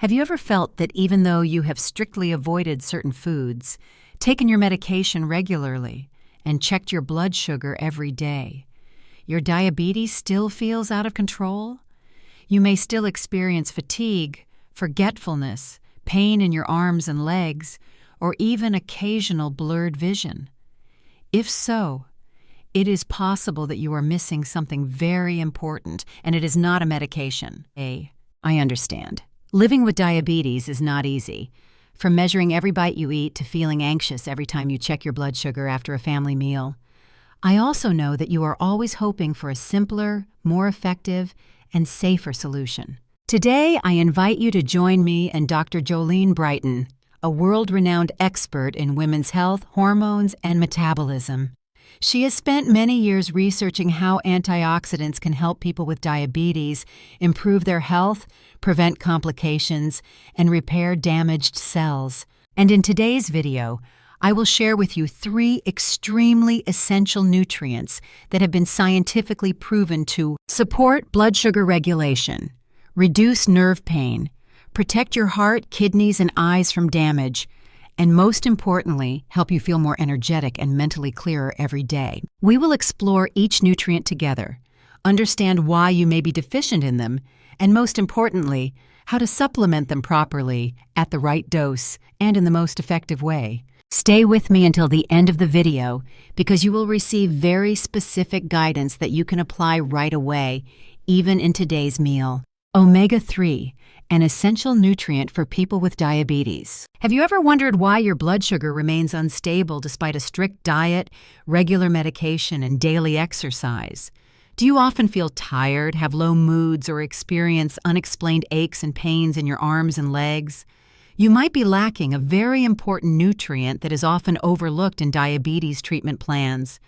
Have you ever felt that even though you have strictly avoided certain foods, taken your medication regularly, and checked your blood sugar every day, your diabetes still feels out of control? You may still experience fatigue, forgetfulness, pain in your arms and legs, or even occasional blurred vision. If so, it is possible that you are missing something very important, and it is not a medication. I understand. Living with diabetes is not easy. From measuring every bite you eat to feeling anxious every time you check your blood sugar after a family meal. I also know that you are always hoping for a simpler, more effective, and safer solution. Today, I invite you to join me and Dr. Jolene Brighten, a world-renowned expert in women's health, hormones, and metabolism. She has spent many years researching how antioxidants can help people with diabetes improve their health, prevent complications, and repair damaged cells. And in today's video, I will share with you 3 extremely essential nutrients that have been scientifically proven to support blood sugar regulation, reduce nerve pain, protect your heart, kidneys, and eyes from damage, and most importantly, help you feel more energetic and mentally clearer every day. We will explore each nutrient together, understand why you may be deficient in them, and most importantly, how to supplement them properly, at the right dose, and in the most effective way. Stay with me until the end of the video because you will receive very specific guidance that you can apply right away, even in today's meal. Omega-3, an essential nutrient for people with diabetes. Have you ever wondered why your blood sugar remains unstable despite a strict diet, regular medication, and daily exercise? Do you often feel tired, have low moods, or experience unexplained aches and pains in your arms and legs? You might be lacking a very important nutrient that is often overlooked in diabetes treatment plans.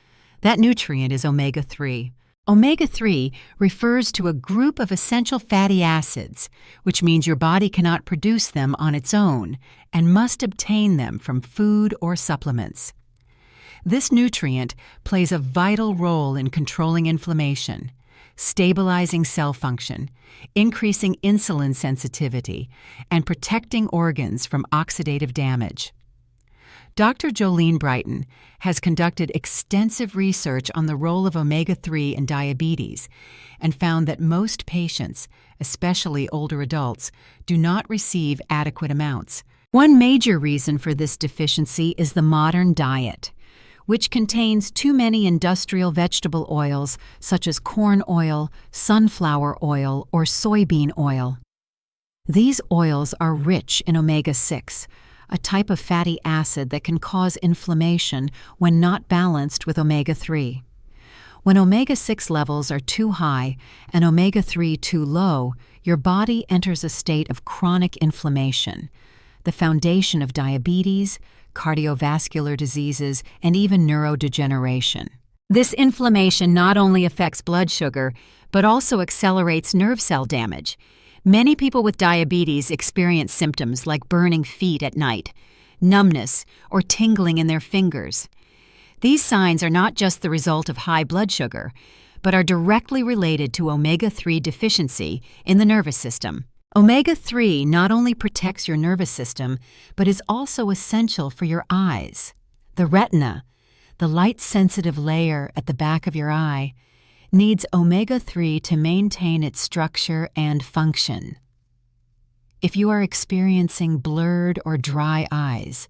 That nutrient is omega-3. Omega-3 refers to a group of essential fatty acids, which means your body cannot produce them on its own and must obtain them from food or supplements. This nutrient plays a vital role in controlling inflammation, stabilizing cell function, increasing insulin sensitivity, and protecting organs from oxidative damage. Dr. Jolene Brighten has conducted extensive research on the role of omega-3 in diabetes and found that most patients, especially older adults, do not receive adequate amounts. One major reason for this deficiency is the modern diet, which contains too many industrial vegetable oils such as corn oil, sunflower oil, or soybean oil. These oils are rich in omega-6, a type of fatty acid that can cause inflammation when not balanced with omega-3. When omega-6 levels are too high and omega-3 too low, your body enters a state of chronic inflammation, the foundation of diabetes, cardiovascular diseases, and even neurodegeneration. This inflammation not only affects blood sugar, but also accelerates nerve cell damage. Many people with diabetes experience symptoms like burning feet at night, numbness, or tingling in their fingers. These signs are not just the result of high blood sugar, but are directly related to omega-3 deficiency in the nervous system. Omega-3 not only protects your nervous system, but is also essential for your eyes. The retina, the light-sensitive layer at the back of your eye, needs omega-3 to maintain its structure and function. If you are experiencing blurred or dry eyes,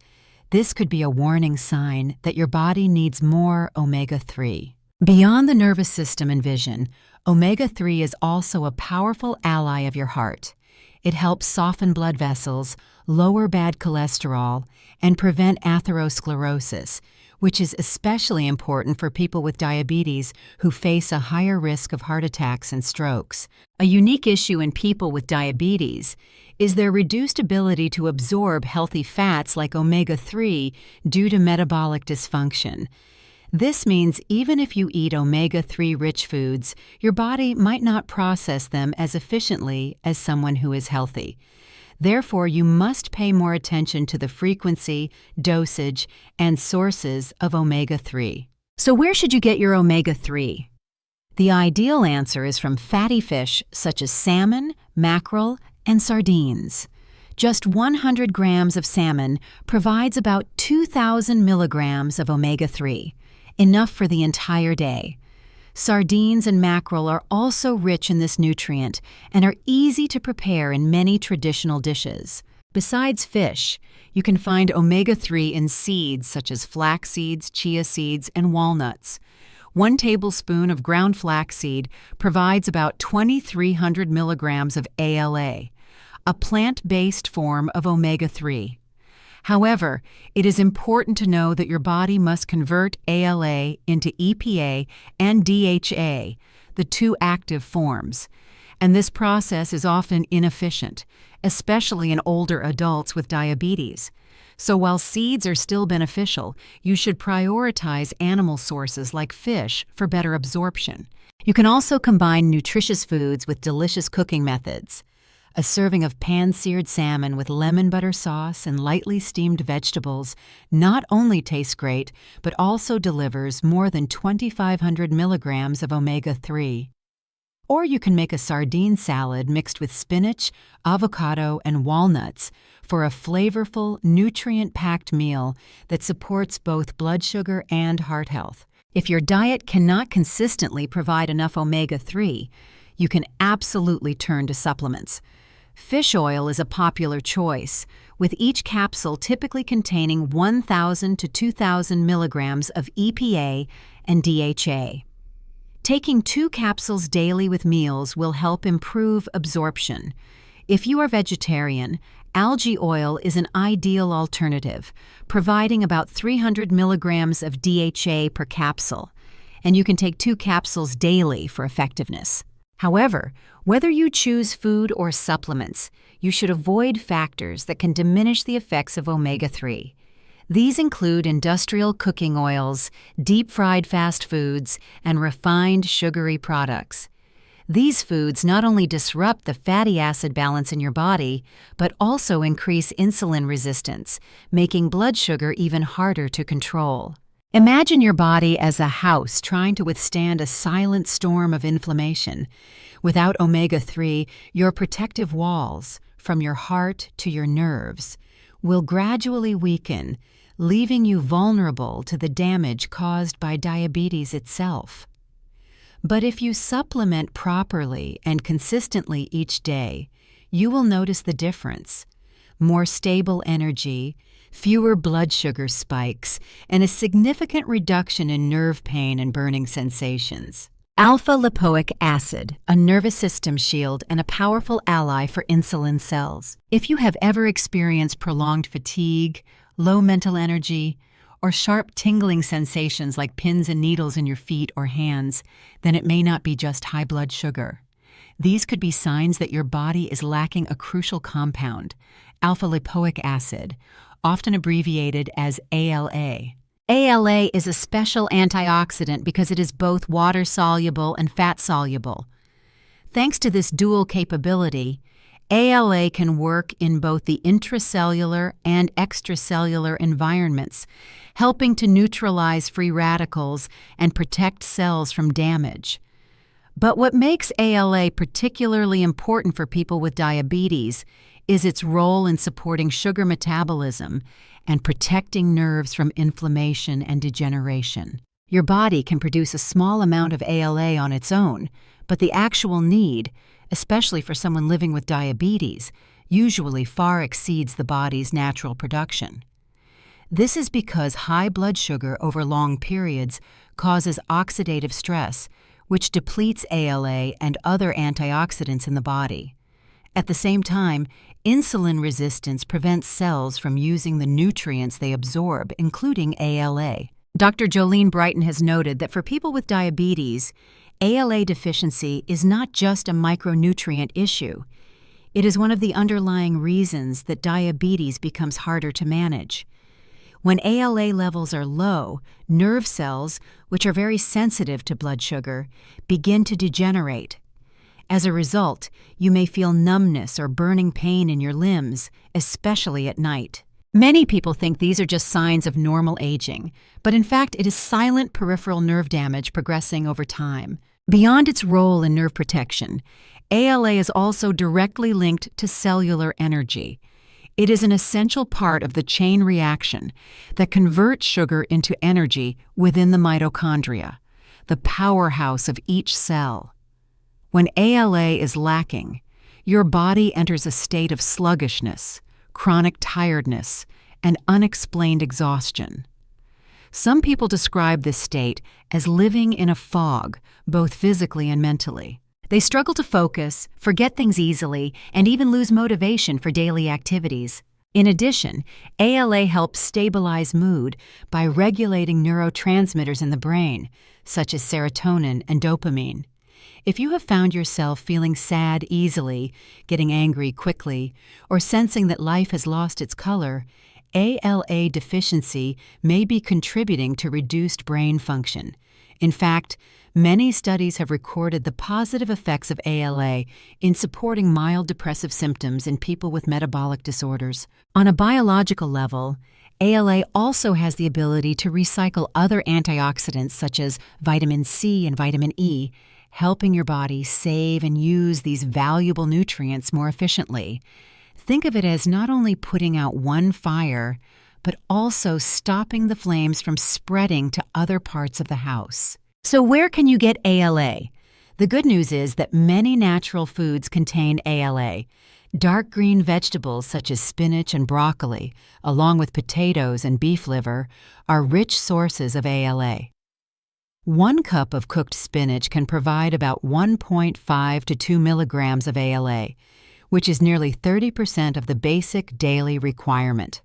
this could be a warning sign that your body needs more omega-3. Beyond the nervous system and vision, omega-3 is also a powerful ally of your heart. It helps soften blood vessels, lower bad cholesterol, and prevent atherosclerosis, which is especially important for people with diabetes who face a higher risk of heart attacks and strokes. A unique issue in people with diabetes is their reduced ability to absorb healthy fats like omega-3 due to metabolic dysfunction. This means even if you eat omega-3 rich foods, your body might not process them as efficiently as someone who is healthy. Therefore, you must pay more attention to the frequency, dosage, and sources of omega-3. So where should you get your omega-3? The ideal answer is from fatty fish such as salmon, mackerel, and sardines. Just 100 grams of salmon provides about 2,000 milligrams of omega-3, enough for the entire day. Sardines and mackerel are also rich in this nutrient and are easy to prepare in many traditional dishes. Besides fish, you can find omega-3 in seeds such as flax seeds, chia seeds, and walnuts. 1 tablespoon of ground flaxseed provides about 2,300 milligrams of ALA, a plant-based form of omega-3. However, it is important to know that your body must convert ALA into EPA and DHA, the two active forms, and this process is often inefficient, especially in older adults with diabetes. So while seeds are still beneficial, you should prioritize animal sources like fish for better absorption. You can also combine nutritious foods with delicious cooking methods. A serving of pan-seared salmon with lemon butter sauce and lightly steamed vegetables not only tastes great, but also delivers more than 2,500 milligrams of omega-3. Or you can make a sardine salad mixed with spinach, avocado, and walnuts for a flavorful, nutrient-packed meal that supports both blood sugar and heart health. If your diet cannot consistently provide enough omega-3, you can absolutely turn to supplements. Fish oil is a popular choice, with each capsule typically containing 1,000 to 2,000 milligrams of EPA and DHA. Taking 2 capsules daily with meals will help improve absorption. If you are vegetarian, algae oil is an ideal alternative, providing about 300 milligrams of DHA per capsule, and you can take 2 capsules daily for effectiveness. However, whether you choose food or supplements, you should avoid factors that can diminish the effects of omega-3. These include industrial cooking oils, deep-fried fast foods, and refined sugary products. These foods not only disrupt the fatty acid balance in your body, but also increase insulin resistance, making blood sugar even harder to control. Imagine your body as a house trying to withstand a silent storm of inflammation. Without omega-3, your protective walls, from your heart to your nerves, will gradually weaken, leaving you vulnerable to the damage caused by diabetes itself. But if you supplement properly and consistently each day, you will notice the difference. More stable energy, fewer blood sugar spikes, and a significant reduction in nerve pain and burning sensations. Alpha-lipoic acid, a nervous system shield and a powerful ally for insulin cells. If you have ever experienced prolonged fatigue, low mental energy, or sharp tingling sensations like pins and needles in your feet or hands, then it may not be just high blood sugar. These could be signs that your body is lacking a crucial compound, alpha-lipoic acid, often abbreviated as ALA. ALA is a special antioxidant because it is both water-soluble and fat-soluble. Thanks to this dual capability, ALA can work in both the intracellular and extracellular environments, helping to neutralize free radicals and protect cells from damage. But what makes ALA particularly important for people with diabetes is its role in supporting sugar metabolism and protecting nerves from inflammation and degeneration. Your body can produce a small amount of ALA on its own, but the actual need, especially for someone living with diabetes, usually far exceeds the body's natural production. This is because high blood sugar over long periods causes oxidative stress, which depletes ALA and other antioxidants in the body. At the same time, insulin resistance prevents cells from using the nutrients they absorb, including ALA. Dr. Jolene Brighten has noted that for people with diabetes, ALA deficiency is not just a micronutrient issue. It is one of the underlying reasons that diabetes becomes harder to manage. When ALA levels are low, nerve cells, which are very sensitive to blood sugar, begin to degenerate. As a result, you may feel numbness or burning pain in your limbs, especially at night. Many people think these are just signs of normal aging, but in fact it is silent peripheral nerve damage progressing over time. Beyond its role in nerve protection, ALA is also directly linked to cellular energy. It is an essential part of the chain reaction that converts sugar into energy within the mitochondria, the powerhouse of each cell. When ALA is lacking, your body enters a state of sluggishness, chronic tiredness, and unexplained exhaustion. Some people describe this state as living in a fog, both physically and mentally. They struggle to focus, forget things easily, and even lose motivation for daily activities. In addition, ALA helps stabilize mood by regulating neurotransmitters in the brain, such as serotonin and dopamine. If you have found yourself feeling sad easily, getting angry quickly, or sensing that life has lost its color, ALA deficiency may be contributing to reduced brain function. In fact, many studies have recorded the positive effects of ALA in supporting mild depressive symptoms in people with metabolic disorders. On a biological level, ALA also has the ability to recycle other antioxidants such as vitamin C and vitamin E, helping your body save and use these valuable nutrients more efficiently. Think of it as not only putting out one fire, but also stopping the flames from spreading to other parts of the house. So where can you get ALA? The good news is that many natural foods contain ALA. Dark green vegetables such as spinach and broccoli, along with potatoes and beef liver, are rich sources of ALA. 1 cup of cooked spinach can provide about 1.5 to 2 milligrams of ALA, which is nearly 30% of the basic daily requirement.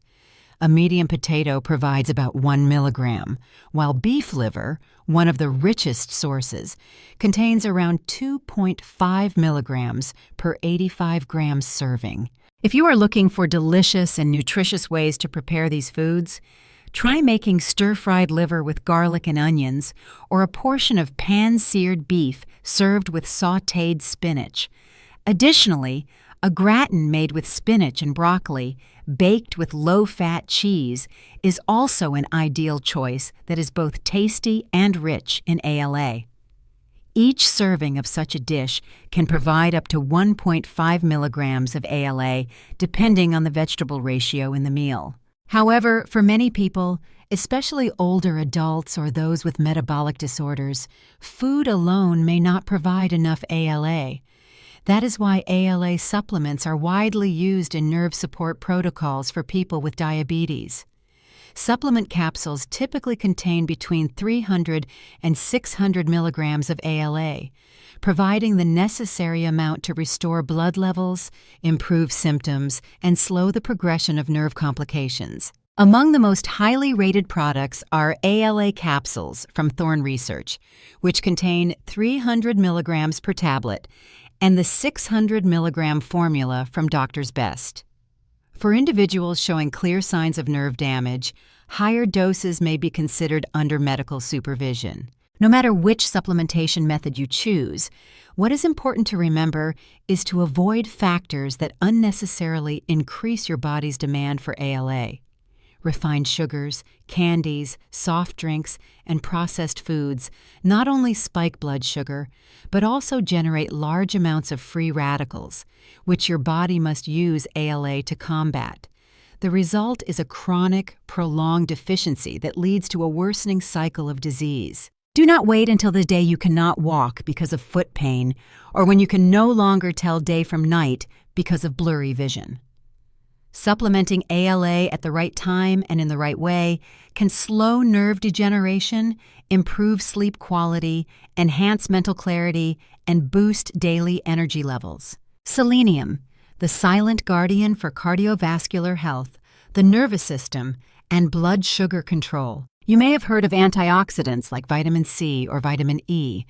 A medium potato provides about 1 milligram, while beef liver, one of the richest sources, contains around 2.5 milligrams per 85 grams serving. If you are looking for delicious and nutritious ways to prepare these foods, try making stir-fried liver with garlic and onions, or a portion of pan-seared beef served with sautéed spinach. Additionally, a gratin made with spinach and broccoli, baked with low-fat cheese, is also an ideal choice that is both tasty and rich in ALA. Each serving of such a dish can provide up to 1.5 milligrams of ALA, depending on the vegetable ratio in the meal. However, for many people, especially older adults or those with metabolic disorders, food alone may not provide enough ALA. That is why ALA supplements are widely used in nerve support protocols for people with diabetes. Supplement capsules typically contain between 300 and 600 milligrams of ALA, providing the necessary amount to restore blood levels, improve symptoms, and slow the progression of nerve complications. Among the most highly rated products are ALA capsules from Thorne Research, which contain 300 milligrams per tablet, and the 600 milligram formula from Doctor's Best. For individuals showing clear signs of nerve damage, higher doses may be considered under medical supervision. No matter which supplementation method you choose, what is important to remember is to avoid factors that unnecessarily increase your body's demand for ALA. Refined sugars, candies, soft drinks, and processed foods not only spike blood sugar, but also generate large amounts of free radicals, which your body must use ALA to combat. The result is a chronic, prolonged deficiency that leads to a worsening cycle of disease. Do not wait until the day you cannot walk because of foot pain, or when you can no longer tell day from night because of blurry vision. Supplementing ALA at the right time and in the right way can slow nerve degeneration, improve sleep quality, enhance mental clarity, and boost daily energy levels. Selenium, the silent guardian for cardiovascular health, the nervous system, and blood sugar control. You may have heard of antioxidants like vitamin C or vitamin E,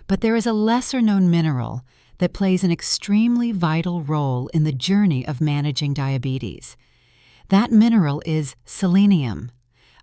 but there is a lesser-known mineral that plays an extremely vital role in the journey of managing diabetes. That mineral is selenium,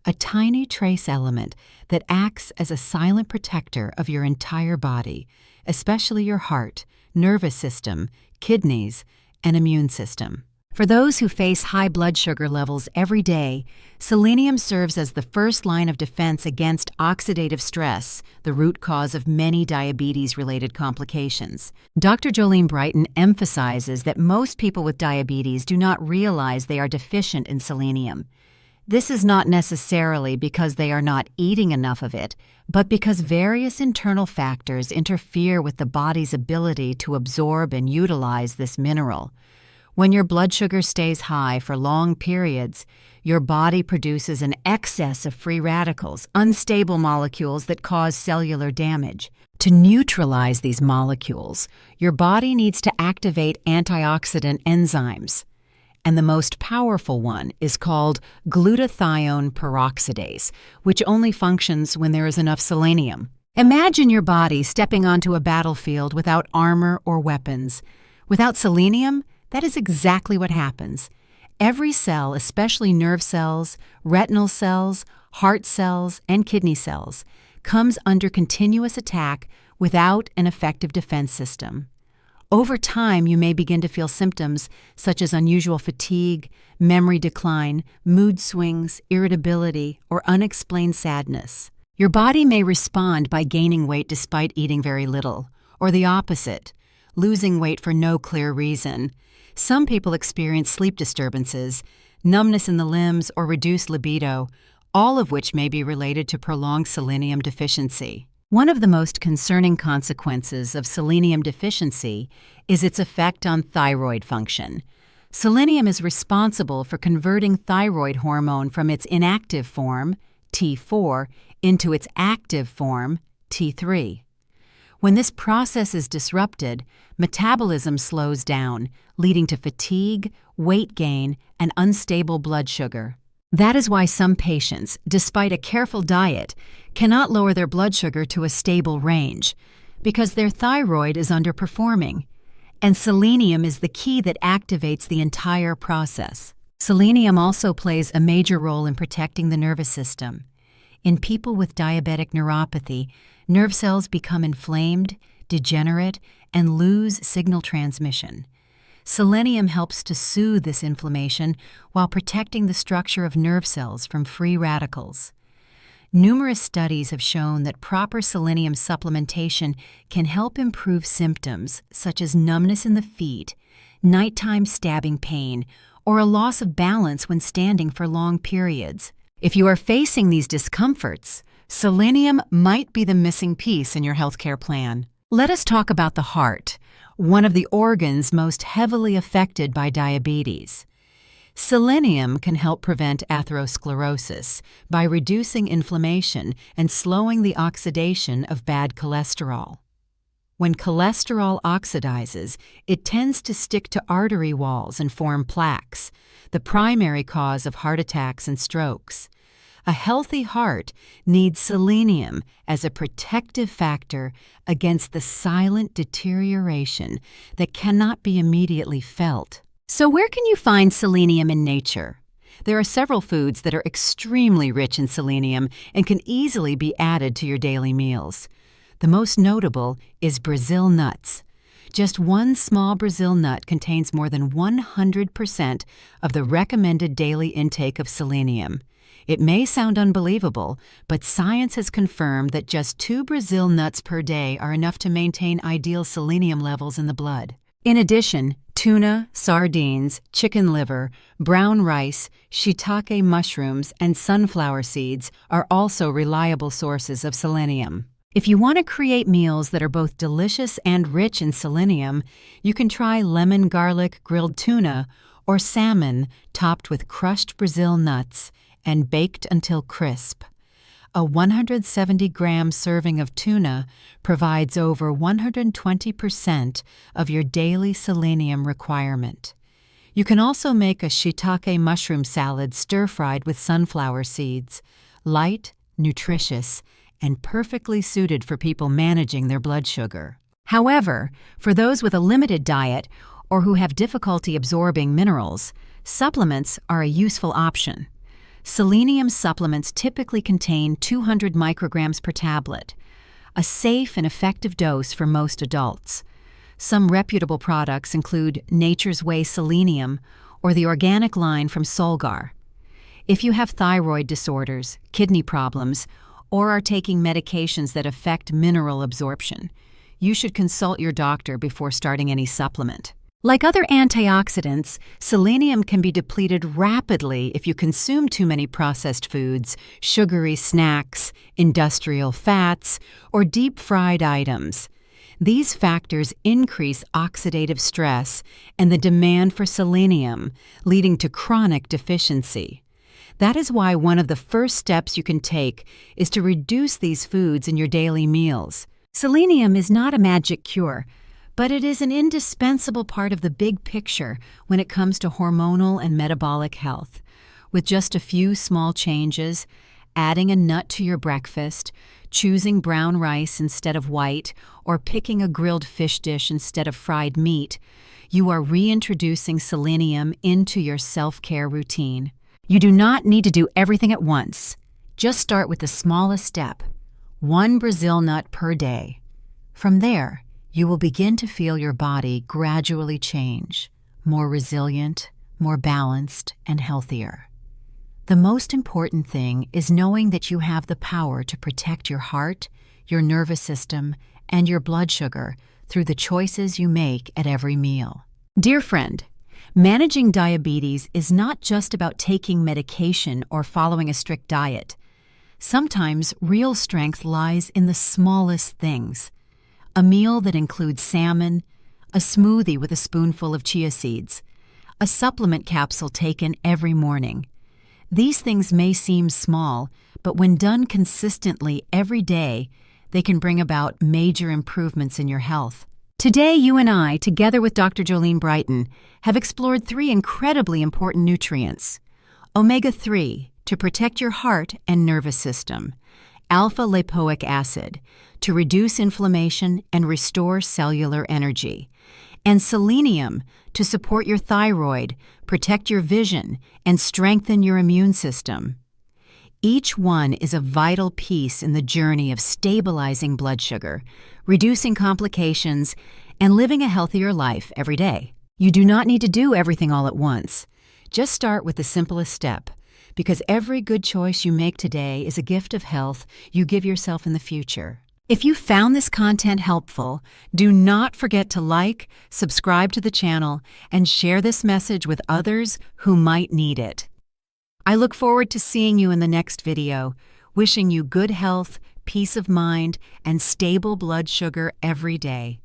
a tiny trace element that acts as a silent protector of your entire body, especially your heart, nervous system, kidneys, and immune system. For those who face high blood sugar levels every day, selenium serves as the first line of defense against oxidative stress, the root cause of many diabetes-related complications. Dr. Jolene Brighten emphasizes that most people with diabetes do not realize they are deficient in selenium. This is not necessarily because they are not eating enough of it, but because various internal factors interfere with the body's ability to absorb and utilize this mineral. When your blood sugar stays high for long periods, your body produces an excess of free radicals, unstable molecules that cause cellular damage. To neutralize these molecules, your body needs to activate antioxidant enzymes. And the most powerful one is called glutathione peroxidase, which only functions when there is enough selenium. Imagine your body stepping onto a battlefield without armor or weapons. Without selenium, that is exactly what happens. Every cell, especially nerve cells, retinal cells, heart cells, and kidney cells, comes under continuous attack without an effective defense system. Over time, you may begin to feel symptoms such as unusual fatigue, memory decline, mood swings, irritability, or unexplained sadness. Your body may respond by gaining weight despite eating very little, or the opposite, losing weight for no clear reason. Some people experience sleep disturbances, numbness in the limbs, or reduced libido, all of which may be related to prolonged selenium deficiency. One of the most concerning consequences of selenium deficiency is its effect on thyroid function. Selenium is responsible for converting thyroid hormone from its inactive form, T4, into its active form, T3. When this process is disrupted, metabolism slows down, leading to fatigue, weight gain, and unstable blood sugar. That is why some patients, despite a careful diet, cannot lower their blood sugar to a stable range, because their thyroid is underperforming. And selenium is the key that activates the entire process. Selenium also plays a major role in protecting the nervous system. In people with diabetic neuropathy, nerve cells become inflamed, degenerate, and lose signal transmission. Selenium helps to soothe this inflammation while protecting the structure of nerve cells from free radicals. Numerous studies have shown that proper selenium supplementation can help improve symptoms such as numbness in the feet, nighttime stabbing pain, or a loss of balance when standing for long periods. If you are facing these discomforts, selenium might be the missing piece in your healthcare plan. Let us talk about the heart, one of the organs most heavily affected by diabetes. Selenium can help prevent atherosclerosis by reducing inflammation and slowing the oxidation of bad cholesterol. When cholesterol oxidizes, it tends to stick to artery walls and form plaques, the primary cause of heart attacks and strokes. A healthy heart needs selenium as a protective factor against the silent deterioration that cannot be immediately felt. So where can you find selenium in nature? There are several foods that are extremely rich in selenium and can easily be added to your daily meals. The most notable is Brazil nuts. Just one small Brazil nut contains more than 100% of the recommended daily intake of selenium. It may sound unbelievable, but science has confirmed that just 2 Brazil nuts per day are enough to maintain ideal selenium levels in the blood. In addition, tuna, sardines, chicken liver, brown rice, shiitake mushrooms, and sunflower seeds are also reliable sources of selenium. If you want to create meals that are both delicious and rich in selenium, you can try lemon garlic grilled tuna or salmon topped with crushed Brazil nuts and baked until crisp. A 170-gram serving of tuna provides over 120% of your daily selenium requirement. You can also make a shiitake mushroom salad stir-fried with sunflower seeds, light, nutritious, and perfectly suited for people managing their blood sugar. However, for those with a limited diet or who have difficulty absorbing minerals, supplements are a useful option. Selenium supplements typically contain 200 micrograms per tablet, a safe and effective dose for most adults. Some reputable products include Nature's Way Selenium or the organic line from Solgar. If you have thyroid disorders, kidney problems, or are taking medications that affect mineral absorption, you should consult your doctor before starting any supplement. Like other antioxidants, selenium can be depleted rapidly if you consume too many processed foods, sugary snacks, industrial fats, or deep-fried items. These factors increase oxidative stress and the demand for selenium, leading to chronic deficiency. That is why one of the first steps you can take is to reduce these foods in your daily meals. Selenium is not a magic cure, but it is an indispensable part of the big picture when it comes to hormonal and metabolic health. With just a few small changes, adding a nut to your breakfast, choosing brown rice instead of white, or picking a grilled fish dish instead of fried meat, you are reintroducing selenium into your self-care routine. You do not need to do everything at once. Just start with the smallest step, 1 Brazil nut per day. From there, you will begin to feel your body gradually change, more resilient, more balanced, and healthier. The most important thing is knowing that you have the power to protect your heart, your nervous system, and your blood sugar through the choices you make at every meal. Dear friend, managing diabetes is not just about taking medication or following a strict diet. Sometimes real strength lies in the smallest things. A meal that includes salmon, a smoothie with a spoonful of chia seeds, a supplement capsule taken every morning. These things may seem small, but when done consistently every day, they can bring about major improvements in your health. Today, you and I, together with Dr. Jolene Brighten, have explored 3 incredibly important nutrients. Omega-3, to protect your heart and nervous system. Alpha-lipoic acid, to reduce inflammation and restore cellular energy. And selenium, to support your thyroid, protect your vision, and strengthen your immune system. Each one is a vital piece in the journey of stabilizing blood sugar, reducing complications, and living a healthier life every day. You do not need to do everything all at once. Just start with the simplest step, because every good choice you make today is a gift of health you give yourself in the future. If you found this content helpful, do not forget to like, subscribe to the channel, and share this message with others who might need it. I look forward to seeing you in the next video, wishing you good health, peace of mind, and stable blood sugar every day.